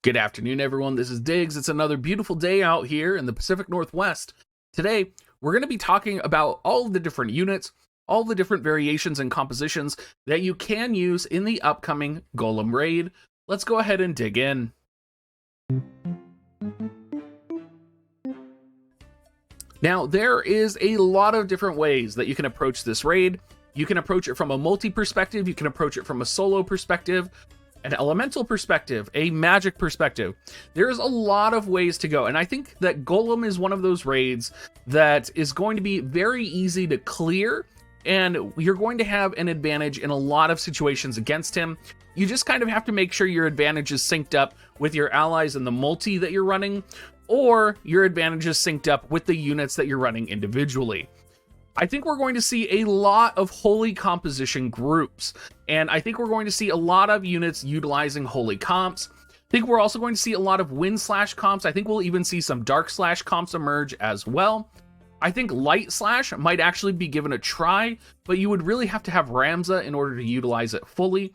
Good afternoon, everyone. This is Diggs. It's another beautiful day out here in the Pacific Northwest. Today, we're going to be talking about all of the different units, all the different variations and compositions that you can use in the upcoming Golem Raid. Let's go ahead and dig in. Now, there is a lot of different ways that you can approach this raid. You can approach it from a multi perspective, you can approach it from a solo perspective, an elemental perspective, a magic perspective. There's a lot of ways to go, and I think that Golem is one of those raids that is going to be very easy to clear, and you're going to have an advantage in a lot of situations against him. You just kind of have to make sure your advantage is synced up with your allies in the multi that you're running, or your advantage is synced up with the units that you're running individually. I think we're going to see a lot of holy composition groups, and I think we're going to see a lot of units utilizing holy comps. I think we're also going to see a lot of wind slash comps. I think we'll even see some dark slash comps emerge as well. I think light slash might actually be given a try, but you would really have to have Ramza in order to utilize it fully.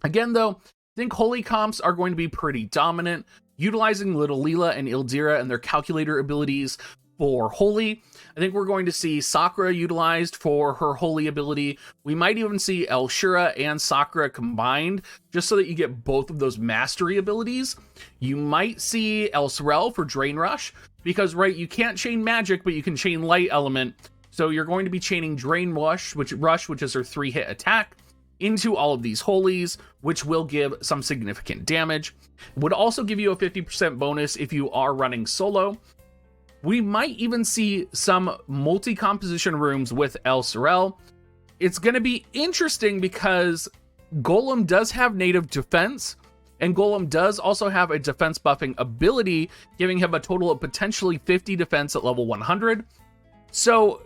Again, though, I think holy comps are going to be pretty dominant, utilizing Little Leela and Ildira and their calculator abilities for holy. I think we're going to see Sakura utilized for her holy ability. We might even see El Shura and Sakura combined, just so that you get both of those mastery abilities. You might see El Sorel for Drain Rush, because, right, you can't chain magic, but you can chain light element. So you're going to be chaining Drain Rush, which is her 3-hit attack, into all of these holies, which will give some significant damage. It would also give you a 50% bonus if you are running solo. We might even see some multi-composition rooms with El Sorel. It's going to be interesting because Golem does have native defense, and Golem does also have a defense buffing ability, giving him a total of potentially 50 defense at level 100. So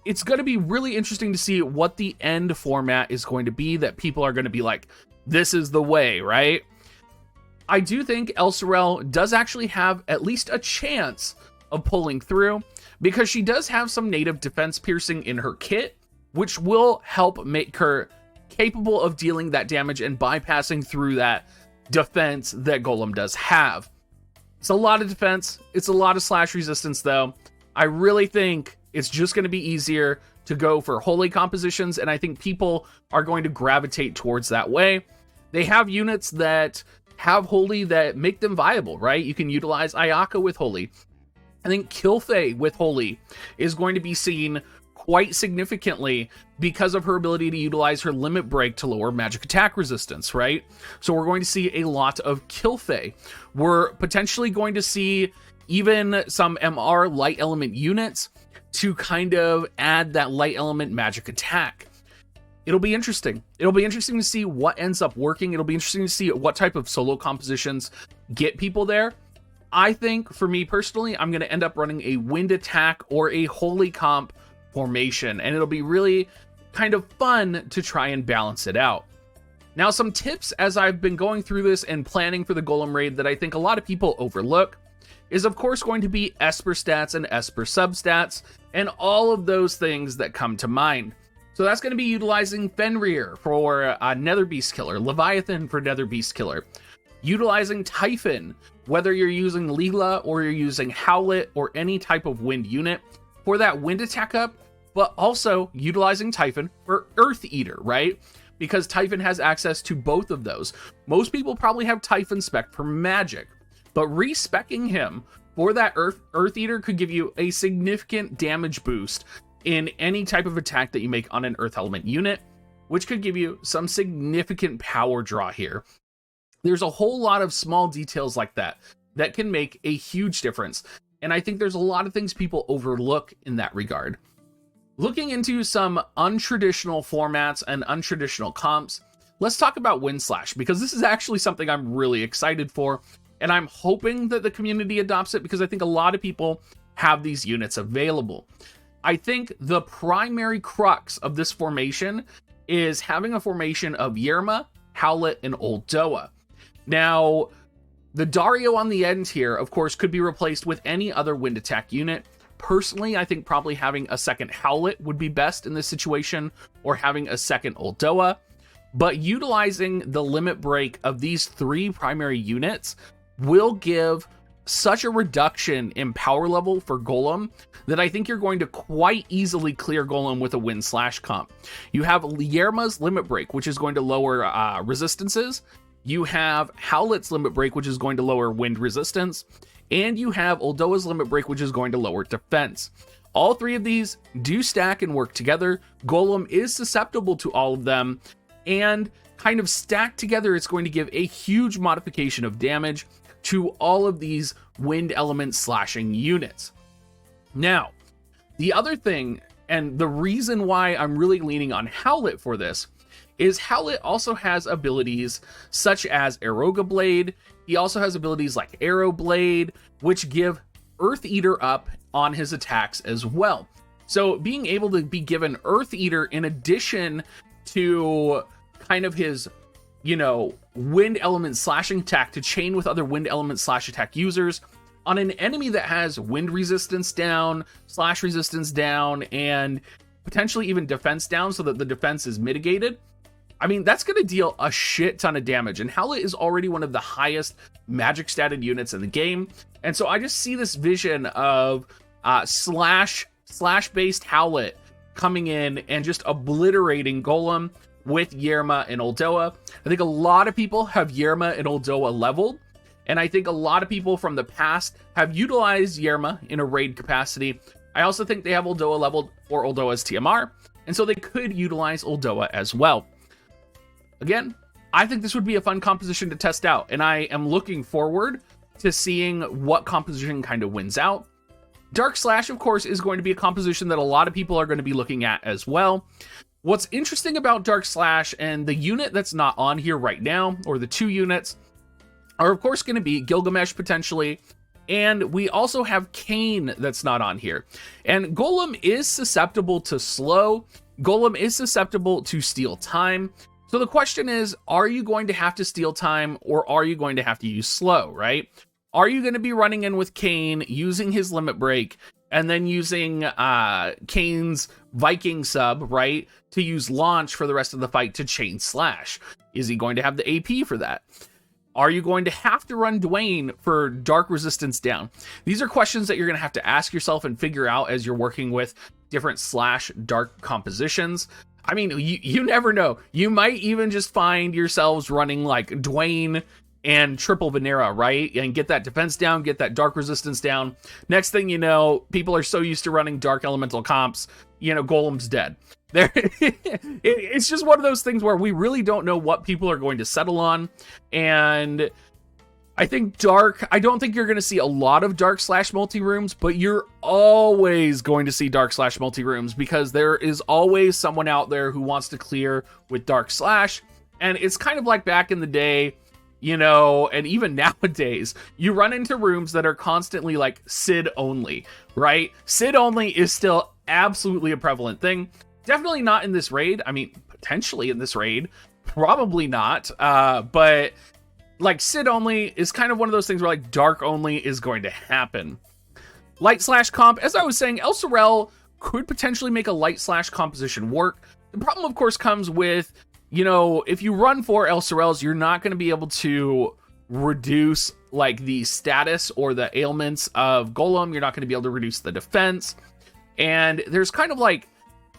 it's going to be really interesting to see what the end format is going to be that people are going to be like, this is the way, right? I do think El Sorel does actually have at least a chance of pulling through, because she does have some native defense piercing in her kit, which will help make her capable of dealing that damage and bypassing through that defense that Golem does have. It's a lot of defense, it's a lot of slash resistance though. I really think it's just going to be easier to go for holy compositions, and I think people are going to gravitate towards that way. They have units that have holy that make them viable, right? You can utilize Ayaka with holy. I think Kilfei with holy is going to be seen quite significantly because of her ability to utilize her limit break to lower magic attack resistance, right? So we're going to see a lot of Kilfei. We're potentially going to see even some MR light element units to kind of add that light element magic attack. It'll be interesting. It'll be interesting to see what ends up working. It'll be interesting to see what type of solo compositions get people there. I think, for me personally, I'm going to end up running a wind attack or a holy comp formation, and it'll be really kind of fun to try and balance it out. Now, some tips as I've been going through this and planning for the Golem Raid that I think a lot of people overlook is, of course, going to be Esper stats and Esper substats, and all of those things that come to mind. So that's going to be utilizing Fenrir for Nether Beast Killer, Leviathan for Nether Beast Killer, utilizing Typhon, whether you're using Leela or you're using Howlet or any type of wind unit for that wind attack up, but also utilizing Typhon for Earth Eater, right? Because Typhon has access to both of those. Most people probably have Typhon spec for magic, but respecking him for that Earth Eater could give you a significant damage boost in any type of attack that you make on an Earth Element unit, which could give you some significant power draw here. There's a whole lot of small details like that that can make a huge difference. And I think there's a lot of things people overlook in that regard. Looking into some untraditional formats and untraditional comps, let's talk about Wind Slash, because this is actually something I'm really excited for. And I'm hoping that the community adopts it, because I think a lot of people have these units available. I think the primary crux of this formation is having a formation of Yerma, Howlet, and Old Doa. Now, the Dario on the end here, of course, could be replaced with any other wind attack unit. Personally, I think probably having a second Howlet would be best in this situation, or having a second Old Doa. But utilizing the limit break of these 3 primary units will give such a reduction in power level for Golem that I think you're going to quite easily clear Golem with a wind/slash comp. You have Yerma's Limit Break, which is going to lower resistances. You have Howlet's Limit Break, which is going to lower wind resistance. And you have Uldoa's Limit Break, which is going to lower defense. All three of these do stack and work together. Golem is susceptible to all of them, and kind of stacked together, it's going to give a huge modification of damage to all of these wind element slashing units. Now, the other thing, and the reason why I'm really leaning on Howlet for this, is Howlet also has abilities such as Aeroga Blade. He also has abilities like Arrow Blade, which give Earth Eater up on his attacks as well. So being able to be given Earth Eater in addition to kind of his, wind element slashing attack to chain with other wind element slash attack users on an enemy that has wind resistance down, slash resistance down, and potentially even defense down so that the defense is mitigated. I mean, that's going to deal a shit ton of damage, and Howlet is already one of the highest magic statted units in the game. And so I just see this vision of slash-based Howlet coming in and just obliterating Golem with Yerma and Uldoa. I think a lot of people have Yerma and Uldoa leveled, and I think a lot of people from the past have utilized Yerma in a raid capacity. I also think they have Uldoa leveled for Uldoa's TMR, and so they could utilize Uldoa as well. Again, I think this would be a fun composition to test out, and I am looking forward to seeing what composition kind of wins out. Dark Slash, of course, is going to be a composition that a lot of people are going to be looking at as well. What's interesting about Dark Slash, and the unit that's not on here right now, or the two units, are of course going to be Gilgamesh potentially, and we also have Kain that's not on here. And Golem is susceptible to slow. Golem is susceptible to steal time. So the question is, are you going to have to steal time, or are you going to have to use slow, right? Are you going to be running in with Kain, using his limit break, and then using Kain's Viking sub, right, to use launch for the rest of the fight to chain slash? Is he going to have the AP for that? Are you going to have to run Dwayne for dark resistance down? These are questions that you're going to have to ask yourself and figure out as you're working with different slash dark compositions. I mean, you never know. You might even just find yourselves running like Dwayne and triple Venera, right? And get that defense down, get that dark resistance down. Next thing you know, people are so used to running dark elemental comps, Golem's dead. It's just one of those things where we really don't know what people are going to settle on. And I think I don't think you're going to see a lot of dark slash multi-rooms, but you're always going to see dark slash multi-rooms because there is always someone out there who wants to clear with dark slash. And it's kind of like back in the day, and even nowadays, you run into rooms that are constantly like Sid only, right? Sid only is still absolutely a prevalent thing. Definitely not in this raid. I mean, potentially in this raid, probably not. But like Sid only is kind of one of those things where like dark only is going to happen. Light slash comp, as I was saying, El Sorel could potentially make a light slash composition work. The problem, of course, comes with, if you run 4 El Sorels, you're not going to be able to reduce like the status or the ailments of Golem. You're not going to be able to reduce the defense. And there's kind of like,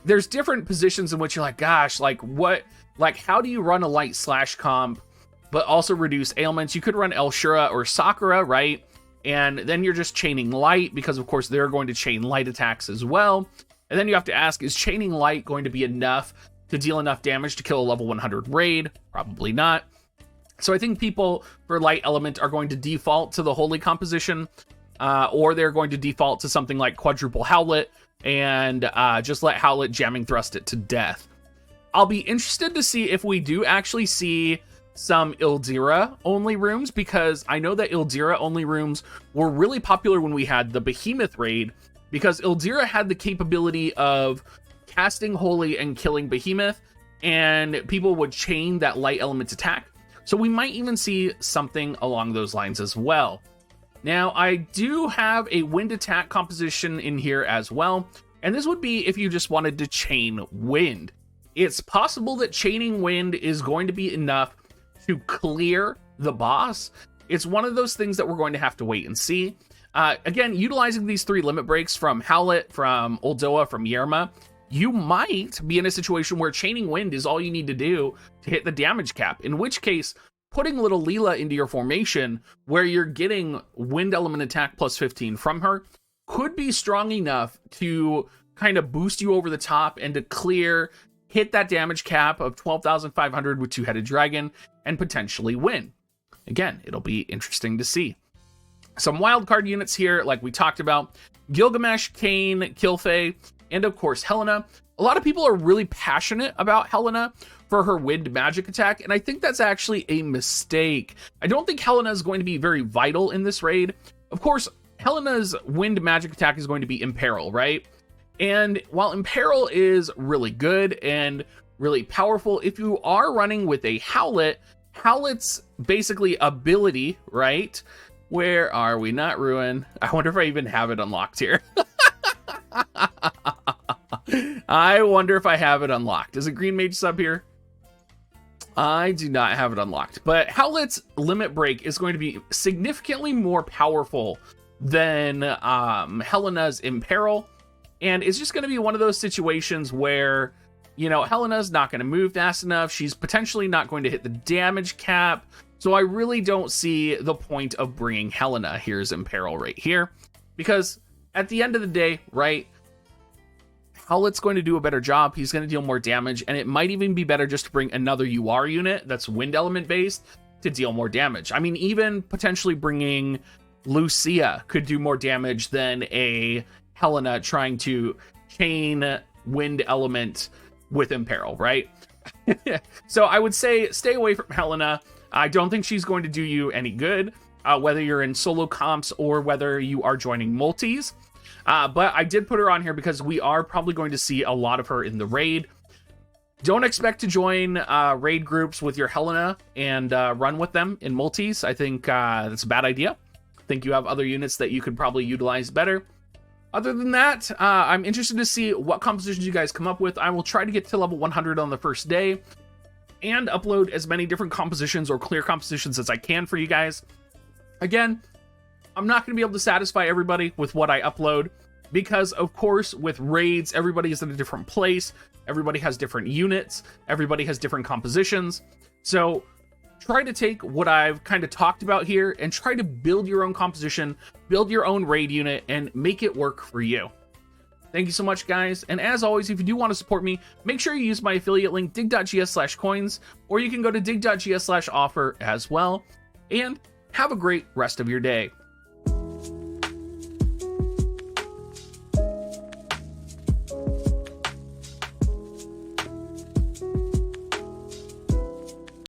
there's different positions in which you're like, gosh, like what, like how do you run a light slash comp, but also reduce ailments? You could run El Shura or Sakura, right? And then you're just chaining light because of course they're going to chain light attacks as well. And then you have to ask, is chaining light going to be enough to deal enough damage to kill a level 100 raid? Probably not. So I think people for light element are going to default to the holy composition, or they're going to default to something like quadruple Howlet and just let Howlet jamming thrust it to death. I'll be interested to see if we do actually see some Ildira only rooms, because I know that Ildira only rooms were really popular when we had the Behemoth raid, because Ildira had the capability of casting Holy and killing Behemoth, and people would chain that light element attack. So we might even see something along those lines as well. Now, I do have a wind attack composition in here as well, and this would be if you just wanted to chain wind. It's possible that chaining wind is going to be enough to clear the boss, It's one of those things that we're going to have to wait and see. Again, utilizing these 3 limit breaks from Howlet, from Uldoa, from Yerma, you might be in a situation where Chaining Wind is all you need to do to hit the damage cap, in which case putting little Leela into your formation where you're getting wind element attack plus 15 from her could be strong enough to kind of boost you over the top and to clear, hit that damage cap of 12,500 with Two-Headed Dragon, and potentially win. Again, it'll be interesting to see. Some wildcard units here, like we talked about: Gilgamesh, Kayn, Kilfey, and of course Helena. A lot of people are really passionate about Helena for her wind magic attack, and I think that's actually a mistake. I don't think Helena is going to be very vital in this raid. Of course, Helena's wind magic attack is going to be Imperil, right? And while Imperil is really good and really powerful, if you are running with a Howlet, Howlet's basically ability, right? Where are we? Not Ruin. I wonder if I even have it unlocked here. I wonder if I have it unlocked. Is it Green Mage sub here? I do not have it unlocked. But Howlet's limit break is going to be significantly more powerful than Helena's Imperil. And it's just going to be one of those situations where, you know, Helena's not going to move fast enough. She's potentially not going to hit the damage cap. So I really don't see the point of bringing Helena. Here's Imperil right here. Because at the end of the day, right, Howlet's going to do a better job. He's going to deal more damage. And it might even be better just to bring another UR unit that's wind element based to deal more damage. I mean, even potentially bringing Lucia could do more damage than a Helena trying to chain wind element with Imperil, right? So I would say stay away from Helena. I don't think she's going to do you any good, whether you're in solo comps or whether you are joining multis. But I did put her on here because we are probably going to see a lot of her in the raid. Don't expect to join raid groups with your Helena and run with them in multis. I think that's a bad idea. I think you have other units that you could probably utilize better. Other than that, I'm interested to see what compositions you guys come up with. I will try to get to level 100 on the first day and upload as many different compositions or clear compositions as I can for you guys. Again, I'm not going to be able to satisfy everybody with what I upload because, of course, with raids, everybody is in a different place. Everybody has different units. Everybody has different compositions. So try to take what I've kind of talked about here and try to build your own composition, build your own raid unit, and make it work for you. Thank you so much, guys. And as always, if you do want to support me, make sure you use my affiliate link, dig.gs/coins, or you can go to dig.gs/offer as well. And have a great rest of your day.